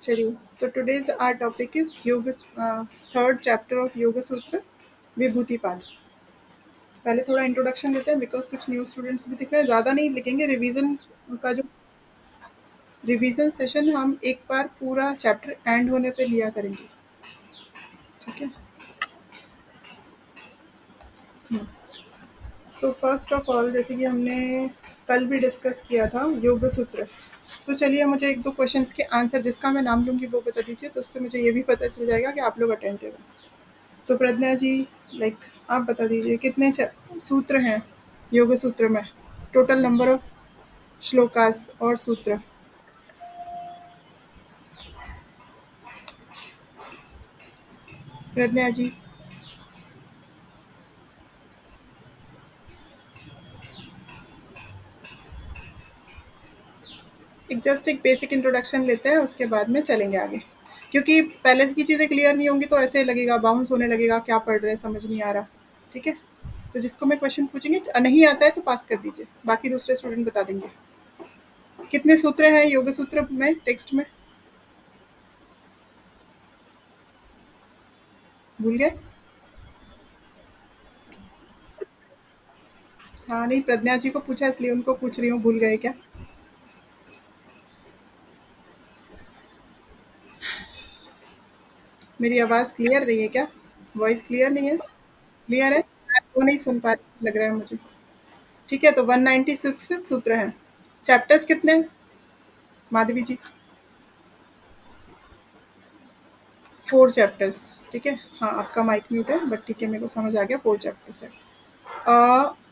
चलिए, तो today's our topic is योग, थर्ड चैप्टर ऑफ योग सूत्र, विभूतिपाद। पहले थोड़ा इंट्रोडक्शन देते हैं बिकॉज कुछ न्यू स्टूडेंट्स भी दिख रहे हैं। ज़्यादा नहीं लिखेंगे, रिवीजन का जो रिवीजन सेशन हम एक बार पूरा चैप्टर एंड होने पे लिया करेंगे, ठीक है। सो फर्स्ट ऑफ ऑल, जैसे कि हमने कल भी डिस्कस किया था योग सूत्र, तो चलिए मुझे एक दो क्वेश्चंस के आंसर जिसका मैं नाम लूँगी वो बता दीजिए, तो उससे मुझे ये भी पता चल जाएगा कि आप लोग अटेंटिव हैं। तो प्रज्ञा जी, लाइक आप बता दीजिए कितने सूत्र हैं योग सूत्र में, टोटल नंबर ऑफ श्लोकास और सूत्र। प्रज्ञा जी, एक बेसिक इंट्रोडक्शन लेते हैं, उसके बाद में चलेंगे आगे, क्योंकि पहले की चीज़ें क्लियर नहीं होंगी तो ऐसे लगेगा, बाउंस होने लगेगा, क्या पढ़ रहे हैं समझ नहीं आ रहा, ठीक है। तो जिसको मैं क्वेश्चन पूछेंगे नहीं आता है तो पास कर दीजिए, बाकी दूसरे स्टूडेंट बता देंगे। कितने सूत्र हैं योग सूत्र में टेक्स्ट में, भूल गए? हाँ नहीं, प्रज्ञा जी को पूछा इसलिए उनको पूछ रही हूँ, भूल गए क्या? मेरी आवाज़ क्लियर रही है क्या? वॉइस क्लियर नहीं है? क्लियर है? वो नहीं सुन पा रही लग रहा है मुझे। ठीक है, तो 196 सूत्र हैं। चैप्टर्स कितने हैं माधवी जी? 4 चैप्टर्स, ठीक है। हाँ, आपका माइक म्यूट है बट ठीक है, मेरे को समझ आ गया, 4 चैप्टर्स है।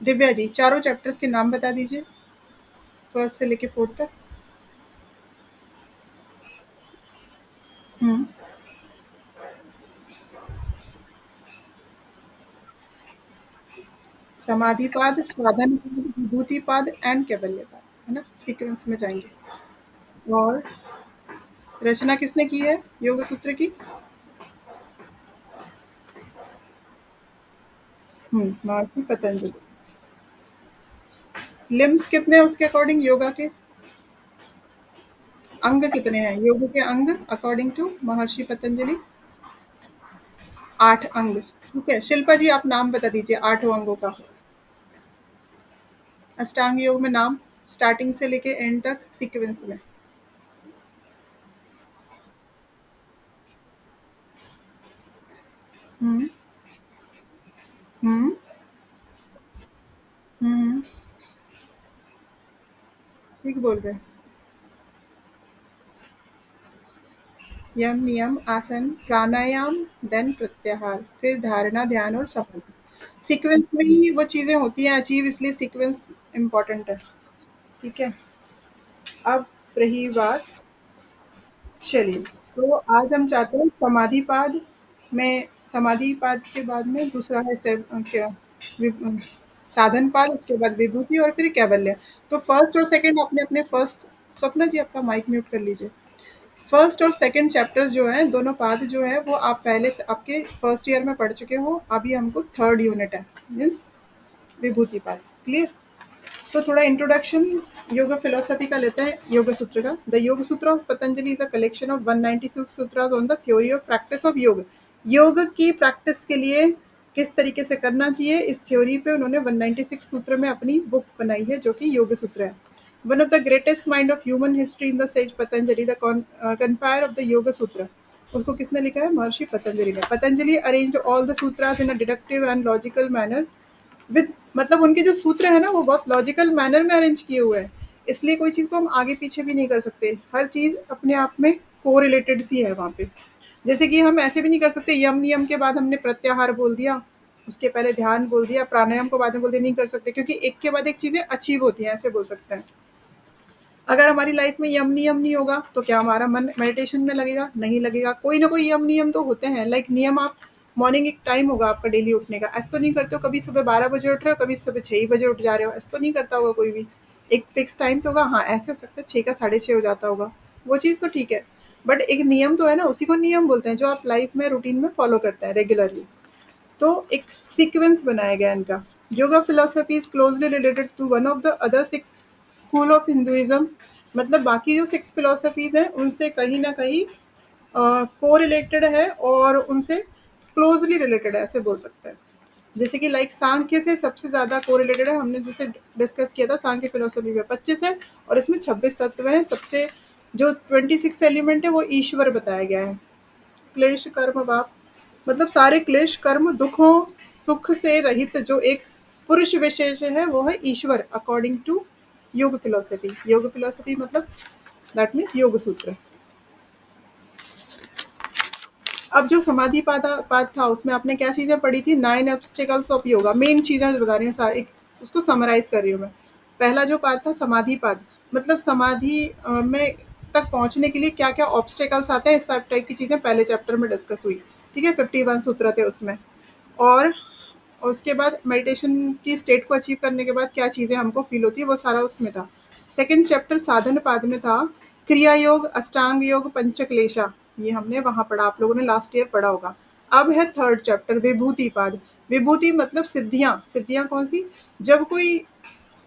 दिव्या जी, चारों चैप्टर्स के नाम बता दीजिए, फर्स्ट से लेके फोर्थ तक। हुँ, समाधिपाद, साधनपाद, विभूतिपाद एंड कैवल्यपाद, है ना? सीक्वेंस में जाएँगे। और रचना किसने की है योग सूत्र की? महर्षि पतंजलि। लिम्स कितने हैं उसके अकॉर्डिंग योगा के? अंग कितने हैं योग के अंग अकॉर्डिंग टू महर्षि पतंजलि? 8 अंग, ठीक है। शिल्पा जी, आप नाम बता दीजिए 8 अंगों का। अष्टांग योग में नाम, स्टार्टिंग से लेके एंड तक सीक्वेंस में। हम्म हम्म हम्म, ठीक बोल रहे हैं। यम, नियम, आसन, प्राणायाम, देन प्रत्याहार, फिर धारणा, ध्यान और समाधि। सीक्वेंस में ही वो चीजें होती हैं अचीव, इसलिए सीक्वेंस इम्पोर्टेंट है, ठीक है। अब रही बात, चलिए, तो आज हम चाहते हैं समाधिपाद में, समाधिपाद के बाद में दूसरा है क्या, वि- साधनपाद, उसके बाद विभूति और फिर कैवल्य। तो फर्स्ट और सेकंड अपने अपने फर्स्ट, स्वप्ना जी आपका माइक म्यूट कर लीजिए। फर्स्ट और सेकंड चैप्टर्स जो हैं, दोनों पाद जो है वो आप पहले से आपके फर्स्ट ईयर में पढ़ चुके हो, अभी हमको थर्ड यूनिट है, मीन्स विभूतिपाद। क्लियर? तो थोड़ा इंट्रोडक्शन योग फिलोसफी का लेते हैं योग सूत्र का। The yoga sutra of Patanjali is a collection of 196 sutras on the theory of practice of yoga. Yoga की प्रैक्टिस के लिए किस तरीके से करना चाहिए, इस थ्योरी पे उन्होंने 196 सूत्र में अपनी बुक बनाई है, जो कि योग सूत्र है। One of the greatest mind of human history in the sage Patanjali, the compiler of the yoga sutra, उसको किसने लिखा है? महर्षि पतंजलि ने। Patanjali arranged all the sutras in a deductive and logical manner with, मतलब उनके जो सूत्र है ना वो बहुत लॉजिकल मैनर में अरेंज किए हुए हैं, इसलिए कोई चीज़ को हम आगे पीछे भी नहीं कर सकते, हर चीज़ अपने आप में को रिलेटेड सी है वहाँ पे। जैसे कि हम ऐसे भी नहीं कर सकते, यम नियम के बाद हमने प्रत्याहार बोल दिया, उसके पहले ध्यान बोल दिया, प्राणायाम को बाद में बोल दिया, नहीं कर सकते, क्योंकि एक के बाद एक चीज़ें अचीव होती हैं, ऐसे बोल सकते हैं। अगर हमारी लाइफ में यम नियम नहीं होगा तो क्या हमारा मन मेडिटेशन में लगेगा? नहीं लगेगा। कोई ना कोई यम नियम तो होते हैं, लाइक नियम, आप मॉर्निंग एक टाइम होगा आपका डेली उठने का, ऐसा तो नहीं करते हो कभी सुबह 12 बजे उठ रहे हो, कभी सुबह 6 बजे उठ जा रहे हो, ऐसा तो नहीं करता होगा कोई भी। एक फिक्स टाइम तो होगा, हाँ ऐसे हो सकता है 6 का 6:30 हो जाता होगा, वो चीज़ तो ठीक है। बट एक नियम तो है ना, उसी को नियम बोलते हैं जो आप लाइफ में रूटीन में फॉलो करते हैं रेगुलरली। तो एक सीक्वेंस बनाया गया इनका। Yoga philosophy is closely related to one of the other 6 school of Hinduism, मतलब बाकी जो 6 फिलॉसफीज़ हैं, उनसे कहीं न कहीं कोरिलेटेड है और उनसे क्लोज़ली रिलेटेड है, ऐसे बोल सकते हैं। जैसे कि लाइक सांख्य से सबसे ज़्यादा कोरिलेटेड है, हमने जैसे डिस्कस किया था सांख्य फिलॉसफी में 25 है और इसमें 26 तत्व हैं। सबसे जो 26 एलिमेंट है वो ईश्वर बताया गया है। क्लेश कर्म बाप, मतलब सारे क्लेश कर्म दुखों सुख से रहित जो एक पुरुष विशेष है वो है ईश्वर, अकॉर्डिंग टू योग फिलोसफी। योग फिलोसफी मतलब दैट मीन्स योग सूत्र। अब जो समाधि पाद था उसमें आपने क्या चीजें पढ़ी थी? 9 ऑब्स्टिकल्स ऑफ योगा, मेन चीजें जो बता रही हूँ सारी, उसको समराइज कर रही हूँ मैं। पहला जो पाद था समाधि पाद, मतलब समाधि में तक पहुंचने के लिए क्या क्या ऑब्स्टिकल्स आते हैं, इस टाइप की चीजें पहले चैप्टर में डिस्कस हुई। ठीक है, 51 सूत्र थे उसमें। और उसके बाद मेडिटेशन की स्टेट को अचीव करने के बाद क्या चीज़ें हमको फील होती है वो सारा उसमें था। सेकंड चैप्टर साधन पाद में था क्रिया योग, अष्टांग योग, पंचक्लेशा, ये हमने वहाँ पढ़ा, आप लोगों ने लास्ट ईयर पढ़ा होगा। अब है थर्ड चैप्टर विभूति पाद। विभूति मतलब सिद्धियाँ। सिद्धियाँ कौन सी? जब कोई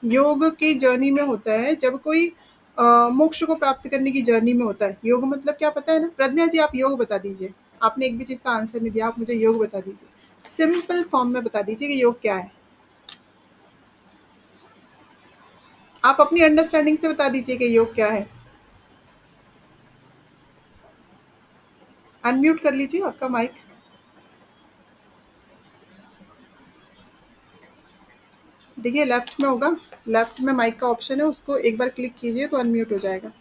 योग की जर्नी में होता है, जब कोई मोक्ष को प्राप्त करने की जर्नी में होता है। योग मतलब क्या पता है ना? प्रज्ञा जी आप योग बता दीजिए, आपने एक भी चीज़ का आंसर नहीं दिया, आप मुझे योग बता दीजिए, सिंपल फॉर्म में बता दीजिए कि योग क्या है। आप अपनी अंडरस्टैंडिंग से बता दीजिए कि योग क्या है। अनम्यूट कर लीजिए आपका माइक। देखिए लेफ्ट में होगा, लेफ्ट में माइक का ऑप्शन है, उसको एक बार क्लिक कीजिए तो अनम्यूट हो जाएगा।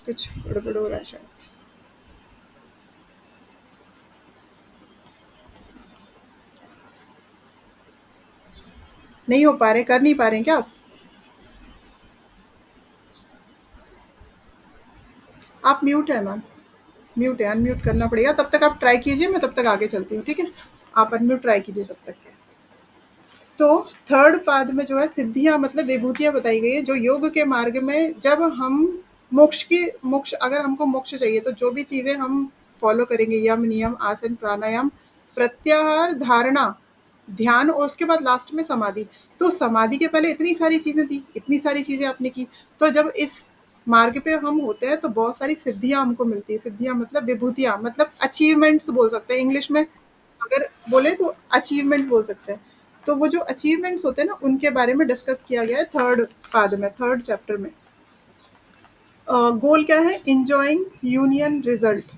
कुछ गड़बड़ हो रहा है शायद। नहीं हो पा रहे, कर नहीं पा रहे हैं क्या आप म्यूट है मैम, म्यूट है, अनम्यूट करना पड़ेगा। तब तक आप ट्राई कीजिए, मैं तब तक आगे चलती हूँ, ठीक है? आप अनम्यूट ट्राई कीजिए तब तक। तो थर्ड पाद में जो है सिद्धियां मतलब विभूतियां बताई गई है, जो योग के मार्ग में जब हम मोक्ष अगर हमको मोक्ष चाहिए तो जो भी चीजें हम फॉलो करेंगे, यम नियम आसन प्राणायाम प्रत्याहार धारणा ध्यान और उसके बाद लास्ट में समाधि। तो समाधि के पहले इतनी सारी चीजें थी, इतनी सारी चीजें आपने की। तो जब इस मार्ग पे हम होते हैं तो बहुत सारी सिद्धियां हमको मिलती है। सिद्धियां मतलब विभूतियां, मतलब अचीवमेंट्स बोल सकते हैं इंग्लिश में, अगर बोले तो अचीवमेंट बोल सकते हैं। तो वो जो अचीवमेंट्स होते हैं ना उनके बारे में डिस्कस किया गया है थर्ड पाद में, थर्ड चैप्टर में। गोल क्या है? Enjoying union result.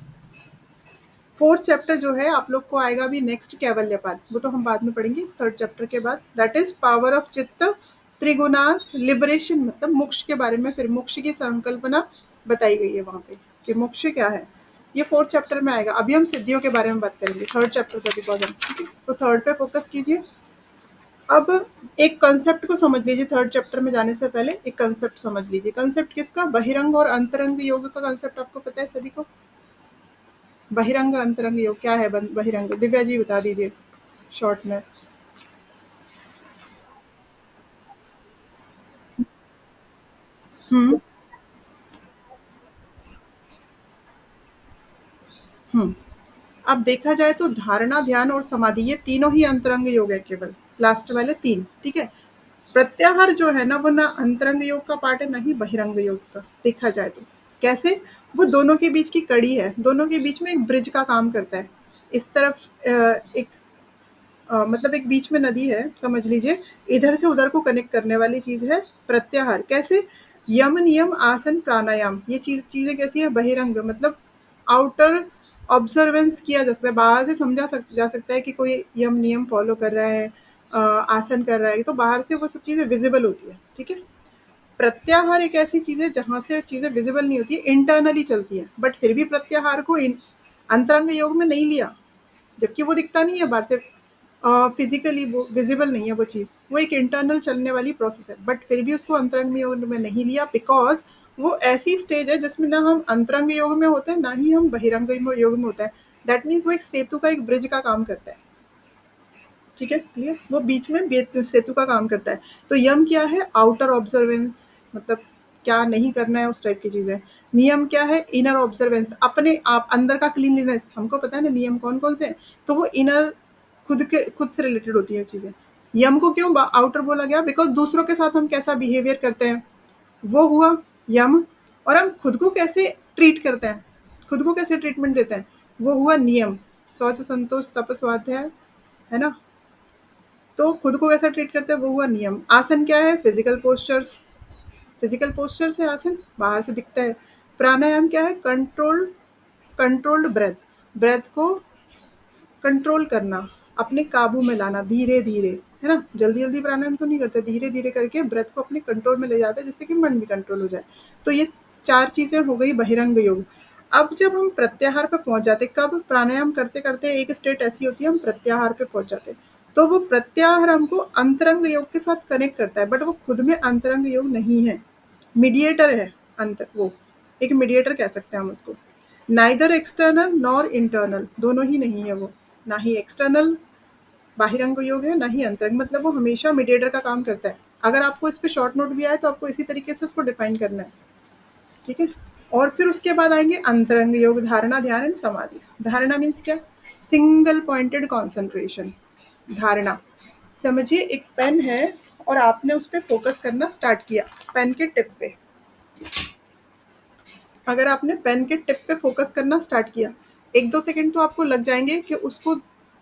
Fourth chapter जो है आप लोग को आएगा भी नेक्स्ट कैवल्य पाद, वो तो हम बाद में पढ़ेंगे थर्ड चैप्टर के बाद। दैट इज पावर ऑफ चित्त त्रिगुणास लिबरेशन, मतलब मोक्ष के बारे में फिर मोक्ष की संकल्पना बताई गई है वहां पे कि मोक्ष क्या है। ये फोर्थ चैप्टर में आएगा। अभी हम सिद्धियों के बारे में बात करेंगे थर्ड चैप्टर का बिकॉज हम, ठीक है? तो थर्ड पे फोकस कीजिए। अब एक कंसेप्ट को समझ लीजिए, थर्ड चैप्टर में जाने से पहले एक कंसेप्ट समझ लीजिए। कंसेप्ट किसका? बहिरंग और अंतरंग योग का कंसेप्ट आपको पता है सभी को? बहिरंग अंतरंग योग क्या है? बहिरंग दिव्या जी बता दीजिए शॉर्ट में। हम्म। हम्म। अब देखा जाए तो धारणा ध्यान और समाधि ये तीनों ही अंतरंग योग है, केवल लास्ट वाले तीन, ठीक है? प्रत्याहार जो है ना वो ना अंतरंग योग का पार्ट है ना ही बहिरंग योग का। देखा जाए तो कैसे, वो दोनों के बीच की कड़ी है, दोनों के बीच में एक ब्रिज का काम करता है। इस तरफ एक मतलब एक बीच में नदी है समझ लीजिए, इधर से उधर को कनेक्ट करने वाली चीज है प्रत्याहार। कैसे? यम नियम आसन प्राणायाम, ये चीजें कैसी है? बहिरंग, मतलब आउटर ऑब्जर्वेंस किया जा सकता है, बाहर से जा सकता है कि कोई यम नियम फॉलो कर रहा है, आसन कर रहा है, तो बाहर से वो सब चीजें विजिबल होती है, ठीक है? प्रत्याहार एक ऐसी चीज है जहां से चीजें विजिबल नहीं होती है, इंटरनली चलती है, बट फिर भी प्रत्याहार को अंतरंग योग में नहीं लिया, जबकि वो दिखता नहीं है बाहर से, फिजिकली वो विजिबल नहीं है वो चीज़, वो एक इंटरनल चलने वाली प्रोसेस है, बट फिर भी उसको अंतरंग योग में नहीं लिया बिकॉज वो ऐसी स्टेज है जिसमें ना हम अंतरंग योग में होते हैं ना ही हम बहिरंग योग में होता है। दैट मीन्स वो एक सेतु का, एक ब्रिज का काम करता है, ठीक है? क्लियर? वो बीच में सेतु का काम करता है। तो यम क्या है? आउटर ऑब्जर्वेंस, मतलब क्या नहीं करना है उस टाइप की चीज़ है। नियम क्या है? इनर ऑब्जर्वेंस, अपने आप अंदर का क्लीनलीनेस, हमको पता है ना नियम कौन कौन से हैं, तो वो इनर खुद से रिलेटेड होती है चीज़ें। यम को क्यों आउटर बोला गया? बिकॉज दूसरों के साथ हम कैसा बिहेवियर करते हैं, वो हुआ यम। और हम खुद को कैसे ट्रीट करते हैं, खुद को कैसे ट्रीटमेंट देते हैं, वो हुआ नियम। शौच संतोष तप स्वाध्याय, है ना। तो खुद को कैसा ट्रीट करते हैं वो हुआ नियम। आसन क्या है, फिजिकल पोस्चर्स, फिजिकल पोस्चर से आसन बाहर से दिखता है। प्राणायाम क्या है, कंट्रोल्ड ब्रेथ, ब्रेथ को कंट्रोल करना, अपने काबू में लाना धीरे धीरे, है ना। जल्दी जल्दी प्राणायाम तो नहीं करते, धीरे धीरे करके ब्रेथ को अपने कंट्रोल में ले जाते हैं जिससे कि मन भी कंट्रोल हो जाए। तो ये चार चीजें हो गई बहिरंग योग। अब जब हम प्रत्याहार पे पहुंच जाते, कब प्राणायाम करते करते एक स्टेट ऐसी होती है हम प्रत्याहार पे पहुंच जाते, तो वो प्रत्याहार हमको अंतरंग योग के साथ कनेक्ट करता है, बट वो खुद में अंतरंग योग नहीं है, मीडिएटर है। अंतर वो एक मीडिएटर कह सकते हैं हम उसको। नाइदर एक्सटर्नल नॉर इंटरनल, दोनों ही नहीं है वो, ना ही एक्सटर्नल बाहिरंग योग है ना ही अंतरंग, मतलब वो हमेशा मीडिएटर का काम करता है। अगर आपको इस पे शॉर्ट नोट भी आए तो आपको इसी तरीके से उसको डिफाइन करना है, ठीक है। और फिर उसके बाद आएंगे अंतरंग योग, धारणा ध्यान एंड समाधि। धारणा मीन्स क्या, सिंगल पॉइंटेड कॉन्सेंट्रेशन। धारणा समझिए एक पेन है और आपने उस पर फोकस करना स्टार्ट किया, पेन के टिप पे। अगर आपने पेन के टिप पे फोकस करना स्टार्ट किया, एक दो सेकंड तो आपको लग जाएंगे कि उसको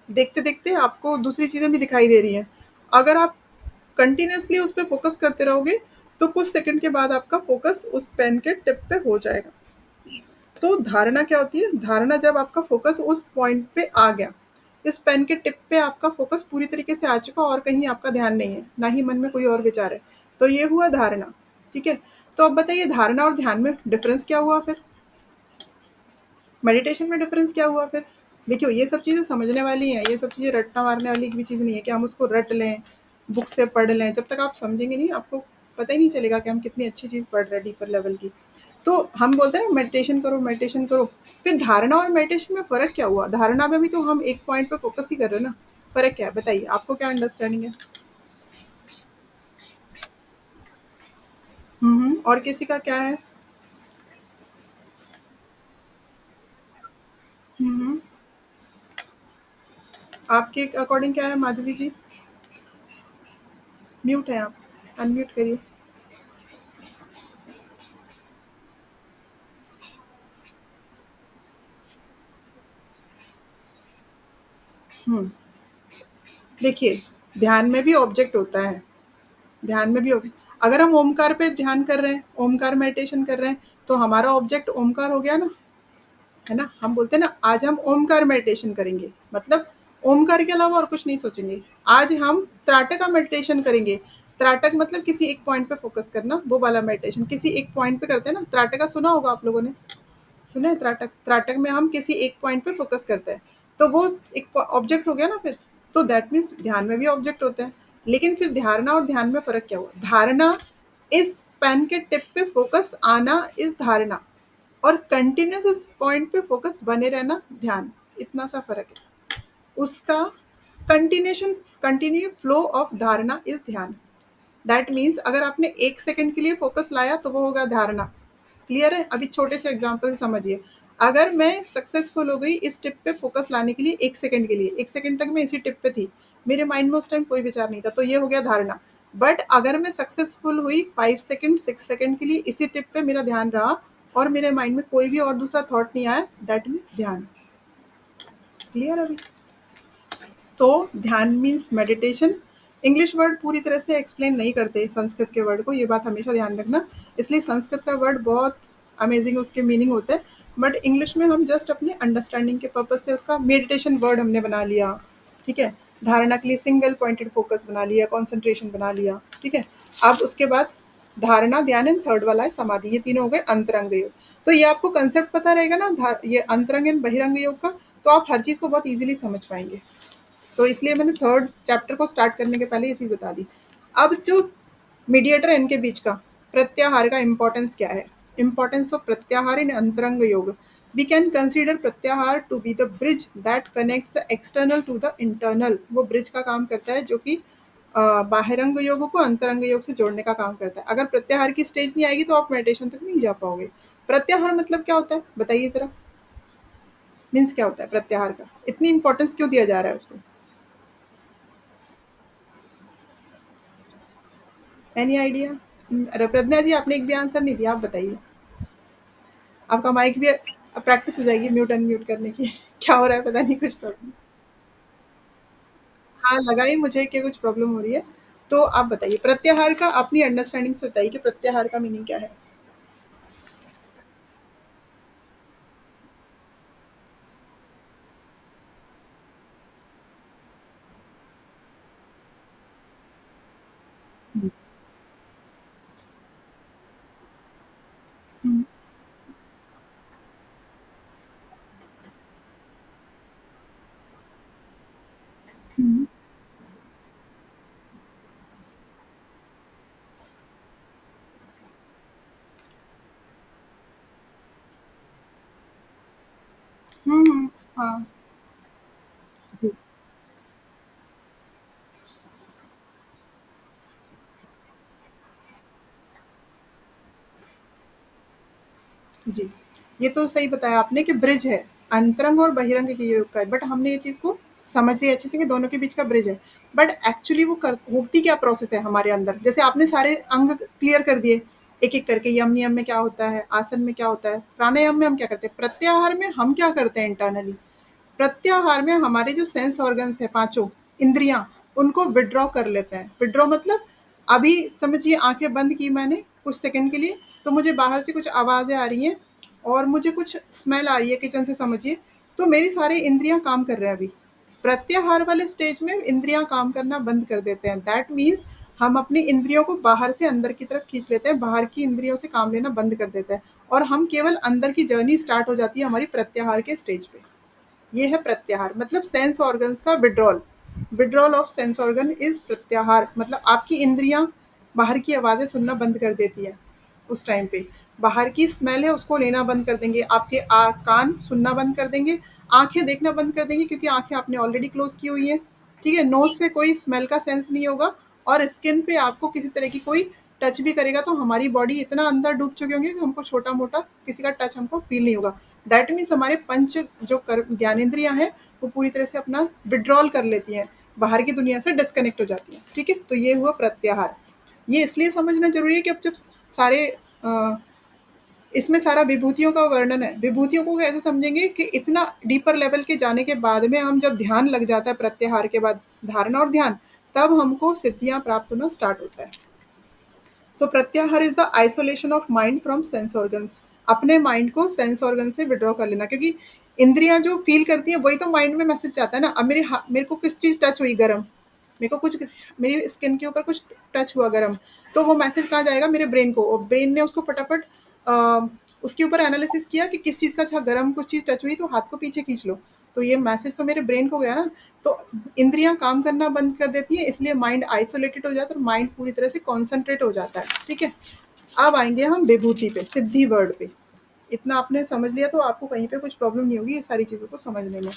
देखते देखते आपको दूसरी चीज़ें भी दिखाई दे रही हैं। अगर आप कंटिन्यूसली उस पर फोकस करते रहोगे तो कुछ सेकंड के बाद आपका फोकस उस पेन के टिप पे हो जाएगा। तो धारणा क्या होती है, धारणा जब आपका फोकस उस पॉइंट पे आ गया, इस पेन के टिप पे आपका फोकस पूरी तरीके से आ चुका और कहीं आपका ध्यान नहीं है, ना ही मन में कोई और विचार है, तो ये हुआ धारणा, ठीक है। तो अब बताइए धारणा और ध्यान में डिफरेंस क्या हुआ फिर, मेडिटेशन में डिफरेंस क्या हुआ फिर। देखियो ये सब चीज़ें समझने वाली हैं, ये सब चीज़ें रटना मारने वाली भी चीज़ नहीं है कि हम उसको रट लें, बुक से पढ़ लें, जब तक आप समझेंगे नहीं आपको पता ही नहीं चलेगा कि हम कितनी अच्छी चीज़ पढ़ रहे हैं डीपर लेवल की। तो हम बोलते हैं ना मेडिटेशन करो मेडिटेशन करो, फिर धारणा और मेडिटेशन में फ़र्क क्या हुआ, धारणा में भी तो हम एक पॉइंट पे फोकस ही कर रहे हैं ना, फ़र्क क्या है बताइए, आपको क्या अंडरस्टैंडिंग है। और किसी का क्या है। हम्म आपके अकॉर्डिंग क्या है माधवी जी। म्यूट है आप, अनम्यूट करिए। हम्म देखिए ध्यान में भी ऑब्जेक्ट होता है, ध्यान में भी अगर हम ओमकार पे ध्यान कर रहे हैं, ओमकार मेडिटेशन कर रहे हैं, तो हमारा ऑब्जेक्ट ओमकार हो गया ना, है ना। हम बोलते हैं ना आज हम ओमकार मेडिटेशन करेंगे, मतलब ओमकार के अलावा और कुछ नहीं सोचेंगे। आज हम त्राटक का मेडिटेशन करेंगे, त्राटक मतलब किसी एक पॉइंट पे फोकस करना, वो वाला मेडिटेशन किसी एक पॉइंट पे करते हैं ना, त्राटक का सुना होगा आप लोगों ने, सुना है त्राटक, त्राटक में हम किसी एक पॉइंट पे फोकस करते हैं, तो वो एक ऑब्जेक्ट हो गया ना फिर। तो दैट मीन्स ध्यान में भी ऑब्जेक्ट होते हैं। लेकिन फिर धारणा और ध्यान में फर्क क्या हुआ, धारणा इस पेन के टिप पे फोकस आना इस धारणा, और कंटिन्यूस इस पॉइंट पे फोकस बने रहना ध्यान, इतना सा फर्क है उसका। कंटिन्यूशन, कंटिन्यू फ्लो ऑफ धारणा इज ध्यान। दैट मीन्स अगर आपने एक सेकंड के लिए फोकस लाया तो वो होगा धारणा। क्लियर है, अभी छोटे से एग्जांपल से समझिए। अगर मैं सक्सेसफुल हो गई इस टिप पे फोकस लाने के लिए एक सेकंड के लिए, एक सेकंड तक मैं इसी टिप पे थी, मेरे माइंड में उस टाइम कोई विचार नहीं था, तो ये हो गया धारणा। बट अगर मैं सक्सेसफुल हुई 5 सेकंड 6 सेकंड के लिए इसी टिप पे मेरा ध्यान रहा और मेरे माइंड में कोई भी और दूसरा थॉट नहीं आया, दैट मीन्स ध्यान। क्लियर अभी। तो ध्यान मीन्स मेडिटेशन। इंग्लिश वर्ड पूरी तरह से एक्सप्लेन नहीं करते संस्कृत के वर्ड को, ये बात हमेशा ध्यान रखना। इसलिए संस्कृत का वर्ड बहुत अमेजिंग उसके मीनिंग होते हैं, बट इंग्लिश में हम जस्ट अपने अंडरस्टैंडिंग के पर्पज से उसका मेडिटेशन वर्ड हमने बना लिया, ठीक है। धारणा के लिए सिंगल पॉइंटेड फोकस बना लिया, कॉन्सेंट्रेशन बना लिया, ठीक है। अब उसके बाद धारणा ध्यान एंड थर्ड वाला है समाधि, ये तीनों हो गए अंतरंग योग। तो ये आपको कंसेप्ट पता रहेगा ना, ये अंतरंग एंड बहिरंग योग का, तो आप हर चीज़ को बहुत ईजिली समझ पाएंगे। तो इसलिए मैंने थर्ड चैप्टर को स्टार्ट करने के पहले ये चीज़ बता दी। अब जो मीडिएटर है इनके बीच का, प्रत्याहार का इंपॉर्टेंस क्या है, इंपॉर्टेंस ऑफ प्रत्याहार इन अंतरंग योग। We can consider pratyahara to be the bridge that connects the external to the internal. वो ब्रिज का काम करता है जो कि बाहिरंग योग को अंतरंग योग से जोड़ने का काम करता है। अगर प्रत्याहार की स्टेज नहीं आएगी तो आप मेडिटेशन तक नहीं जा पाओगे। प्रत्याहार मतलब क्या होता है बताइए जरा, मीन्स क्या होता है प्रत्याहार का, इतनी इंपॉर्टेंस क्यों दिया जा रहा है उसको। Any idea. प्रज्ञा जी, आपने एक भी आंसर नहीं दिया, आप बताइए। आपका माइक भी अब प्रैक्टिस हो जाएगी म्यूट अनम्यूट करने की। क्या हो रहा है पता नहीं, कुछ प्रॉब्लम। हाँ, लगा ही मुझे कि कुछ प्रॉब्लम हो रही है। तो आप बताइए, प्रत्याहार का अपनी अंडरस्टैंडिंग से बताइए कि प्रत्याहार का मीनिंग क्या है? हुँ, हुँ, हुँ, हुँ, हाँ, जी। जी, ये तो सही बताया आपने कि ब्रिज है, अंतरंग और बहिरंग के योग का है, बट हमने ये चीज़ को समझ लिया अच्छे से कि दोनों के बीच का ब्रिज है। बट एक्चुअली वो कर होती क्या प्रोसेस है हमारे अंदर? जैसे आपने सारे अंग क्लियर कर दिए, एक-एक करके यम नियम में क्या होता है, आसन में क्या होता है, प्राणायाम में हम क्या करते हैं, प्रत्याहार में हम क्या करते हैं इंटरनली? प्रत्याहार में हमारे जो सेंस ऑर्गन्स है पांचों इंद्रियां, उनको विड्रॉ कर लेते हैं। विड्रॉ मतलब अभी समझिए आंखें बंद की मैंने कुछ सेकंड के लिए, तो मुझे बाहर से कुछ आवाजें आ रही हैं और मुझे कुछ स्मेल आ रही है किचन से समझिए, तो मेरी सारी इंद्रियां काम कर रहे हैं अभी। प्रत्याहार वाले स्टेज में इंद्रियां काम करना बंद कर देते हैं, दैट मीन्स हम अपनी इंद्रियों को बाहर से अंदर की तरफ खींच लेते हैं, बाहर की इंद्रियों से काम लेना बंद कर देते हैं और हम केवल अंदर की जर्नी स्टार्ट हो जाती है हमारी प्रत्याहार के स्टेज पे। ये है प्रत्याहार, मतलब सेंस ऑर्गन्स का withdrawal. Withdrawal of sense organ is प्रत्याहार, मतलब आपकी इंद्रियां बाहर की आवाजें सुनना बंद कर देती है उस टाइम पे। बाहर की स्मेल है उसको लेना बंद कर देंगे, आपके कान सुनना बंद कर देंगे, आंखें देखना बंद कर देंगी क्योंकि आंखें आपने ऑलरेडी क्लोज की हुई है। ठीक है, नोज से कोई स्मेल का सेंस नहीं होगा और स्किन पे आपको किसी तरह की कोई टच भी करेगा तो हमारी बॉडी इतना अंदर डूब चुके होंगे कि हमको छोटा मोटा किसी का टच हमको फील नहीं होगा। दैट मीन्स हमारे पंच जो कर ज्ञानेंद्रियां हैं वो पूरी तरह से अपना विड्रॉल कर लेती हैं, बाहर की दुनिया से डिस्कनेक्ट हो जाती हैं। ठीक है, तो ये हुआ प्रत्याहार। ये इसलिए समझना जरूरी है कि अब जब सारे अ, इसमें सारा विभूतियों का वर्णन है, विभूतियों को कैसे समझेंगे कि इतना डीपर लेवल के जाने के बाद में हम जब ध्यान लग जाता है प्रत्याहार के बाद, धारणा और ध्यान, तब हमको सिद्धियां प्राप्त होना स्टार्ट होता है। तो प्रत्याहार is the isolation of mind from sense organs, अपने माइंड को सेंस ऑर्गन से विड्रॉ कर लेना, क्योंकि इंद्रियां जो फील करती हैं वही तो माइंड में मैसेज जाता है ना। अब मेरे को किस चीज टच हुई गर्म, मेरे को कुछ मेरी स्किन के ऊपर कुछ टच हुआ गर्म, तो वो मैसेज कहाँ जाएगा, मेरे ब्रेन को, और ब्रेन ने उसको फटाफट उसके ऊपर एनालिसिस किया कि किस चीज़ का, अच्छा गर्म कुछ चीज़ टच हुई तो हाथ को पीछे खींच लो, तो ये मैसेज तो मेरे ब्रेन को गया ना। तो इंद्रियां काम करना बंद कर देती हैं, इसलिए माइंड आइसोलेटेड हो जाता है और माइंड पूरी तरह से कॉन्सेंट्रेट हो जाता है। ठीक है, अब आएंगे हम विभूति पे, सिद्धि वर्ड पे। इतना आपने समझ लिया तो आपको कहीं पे कुछ प्रॉब्लम नहीं होगी ये सारी चीज़ों को समझने में।